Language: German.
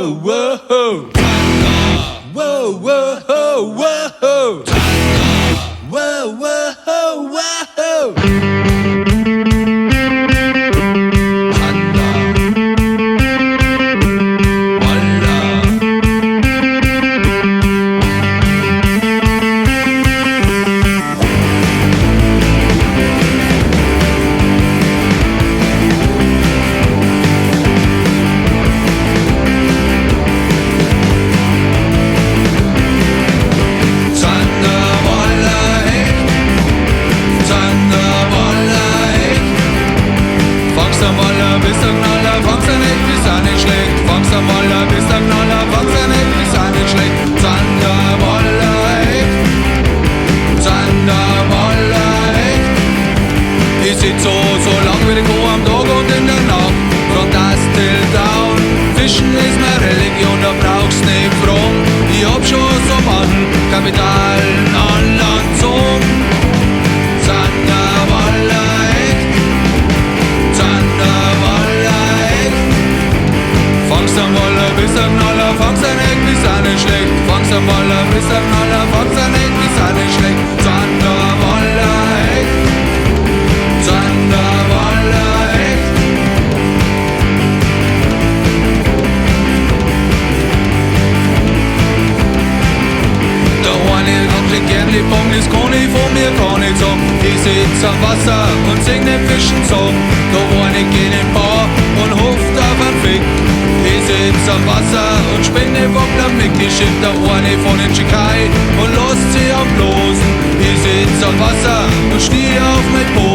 whoa. Whoa, whoa, whoa. Whoa, whoa, whoa. Fischen ist meine Religion, da brauchst nicht fragen. Ich hab schon so manchen Kapitalen an Land gezogen. Zanderwalla echt, Zanderwalla echt. Fangst am Waller bis am Knaller, fangst an echt, bis auch nicht schlecht. Fangst am Waller bis am Knaller, fangst an echt, bis auch nicht schlecht. Zanderwalla echt, Zanderwalla echt. Die Bomben, das kann ich von mir gar nicht sagen. Ich sitz am Wasser und sing den Fischen Song. Da eine geht in Bar und hofft auf einen Fick. Ich sitz am Wasser und spring den Wobbler mit. Ich schick da eine von den Schikai und lass sie am Blosen. Ich sitz am Wasser und steh auf mein Boot.